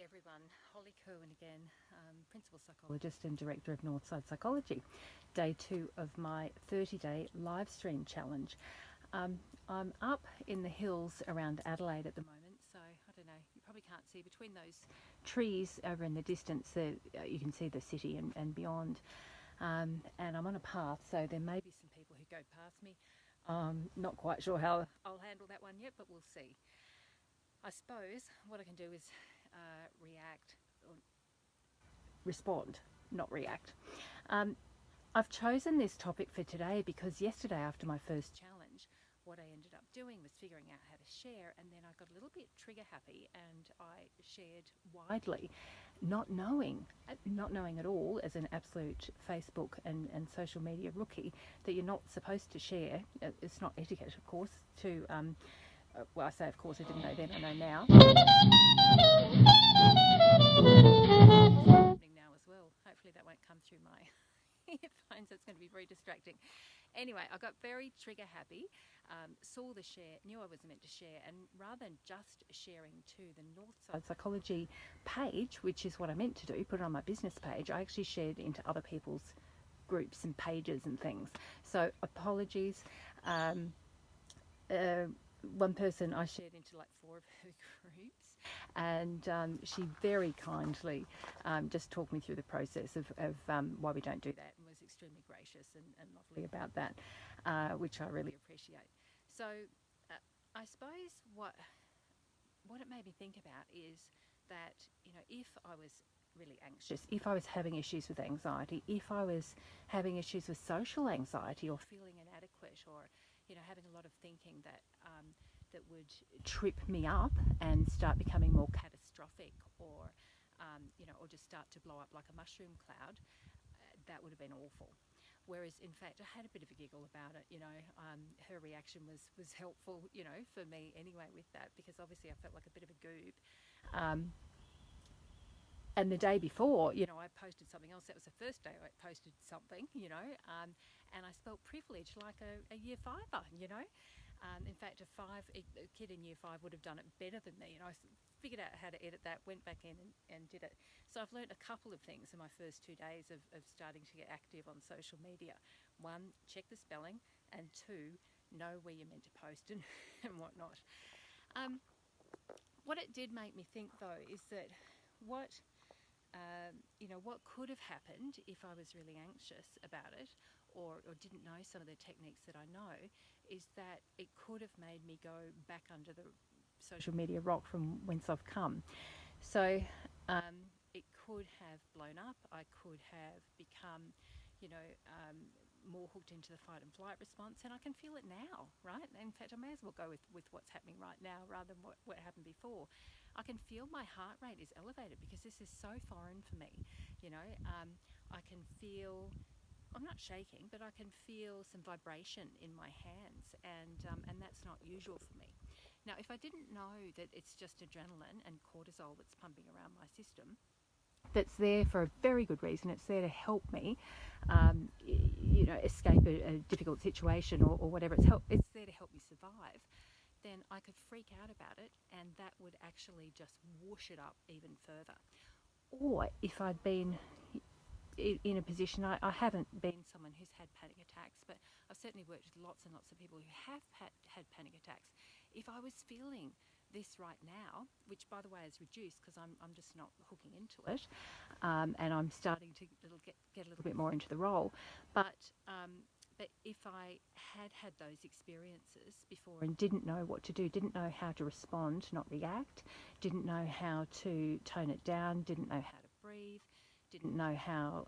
Hey everyone, Holly Kerwin again, Principal Psychologist and Director of Northside Psychology. Day 2 of my 30-day live stream challenge. I'm up in the hills around Adelaide at the moment, so I don't know, you probably can't see between those trees over in the distance, you can see the city and beyond. And I'm on a path, so there may be some people who go past me. Not quite sure how I'll handle that one yet, but we'll see. I suppose what I can do is react or respond, not react. I've chosen this topic for today because yesterday after my first challenge, what I ended up doing was figuring out how to share, and then I got a little bit trigger happy and I shared widely, not knowing at all as an absolute Facebook and social media rookie that you're not supposed to share. It's not etiquette, of course, to well, I say of course, I didn't know then, I know now. Happening now as well. Hopefully that won't come through my earphones. That's going to be very distracting. Anyway, I got very trigger happy, saw the share, knew I was meant to share, and rather than just sharing to the Northside Psychology page, which is what I meant to do, put it on my business page, I actually shared into other people's groups and pages and things. So apologies. One person I shared into like 4 of her groups, and she very kindly just talked me through the process of why we don't do that, and was extremely gracious and lovely about that, which I really appreciate. So I suppose what it made me think about is that, you know, if I was really anxious, if I was having issues with anxiety, if I was having issues with social anxiety or feeling inadequate, or, you know, having a lot of thinking that that would trip me up and start becoming more catastrophic, or you know, or just start to blow up like a mushroom cloud, that would have been awful. Whereas, in fact, I had a bit of a giggle about it. You know, her reaction was helpful, you know, for me anyway with that, because obviously I felt like a bit of a goob. And the day before, you know, I posted something else. That was the first day I posted something, you know, and I felt privileged like a year fiver, you know. In fact, a kid in year 5 would have done it better than me. And I figured out how to edit that, went back in and did it. So I've learned a couple of things in my first 2 days of starting to get active on social media. 1, check the spelling, and 2, know where you're meant to post and whatnot. What it did make me think, though, is that what could have happened if I was really anxious about it, or didn't know some of the techniques that I know, is that it could have made me go back under the social media rock from whence I've come. So it could have blown up. I could have become, you know, more hooked into the fight and flight response, and I can feel it now, right? In fact, I may as well go with what's happening right now rather than what happened before. I can feel my heart rate is elevated because this is so foreign for me, you know. I can feel, I'm not shaking, but I can feel some vibration in my hands, and that's not usual for me. Now, if I didn't know that it's just adrenaline and cortisol that's pumping around my system, that's there for a very good reason. It's there to help me, you know, escape a difficult situation or whatever. It's there to help me survive. Then I could freak out about it, and that would actually just whoosh it up even further. Or if I'd been in a position, I haven't been someone who's had panic attacks, but I've certainly worked with lots and lots of people who have had panic attacks. If I was feeling this right now, which by the way is reduced because I'm just not hooking into it, and I'm starting to get a little bit more into the role, but if I had those experiences before and didn't know what to do, didn't know how to respond, not react, didn't know how to tone it down, didn't know how to breathe, didn't know how,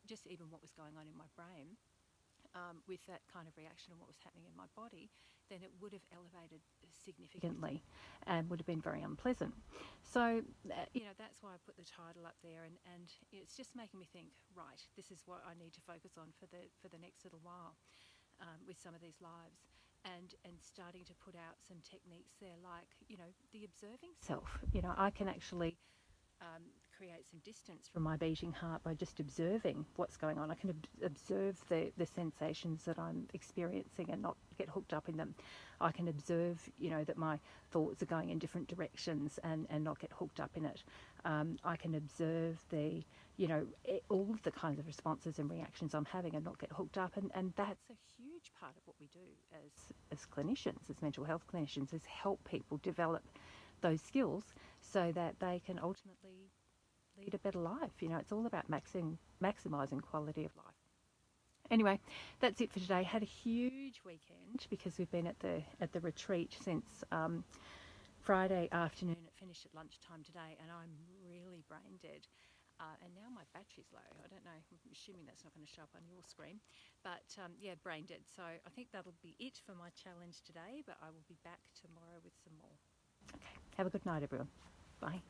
just even what was going on in my brain, with that kind of reaction and what was happening in my body, then it would have elevated significantly and would have been very unpleasant. So, you know, that's why I put the title up there, and it's just making me think, right, this is what I need to focus on for the next little while, with some of these lives, and starting to put out some techniques there, like, you know, the observing self. You know, I can actually create some distance from my beating heart by just observing what's going on. I can observe the sensations that I'm experiencing and not get hooked up in them. I can observe, that my thoughts are going in different directions and not get hooked up in it. I can observe all of the kinds of responses and reactions I'm having and not get hooked up. And that's a huge part of what we do as clinicians, as mental health clinicians, is help people develop those skills so that they can ultimately lead a better life. It's all about maximising quality of life. Anyway, that's it for today. Had a huge weekend because we've been at the retreat since Friday afternoon. It finished at lunchtime today, and I'm really brain dead. And now my battery's low. I don't know. I'm assuming that's not going to show up on your screen. But brain dead. So I think that'll be it for my challenge today. But I will be back tomorrow with some more. Okay. Have a good night, everyone. Bye.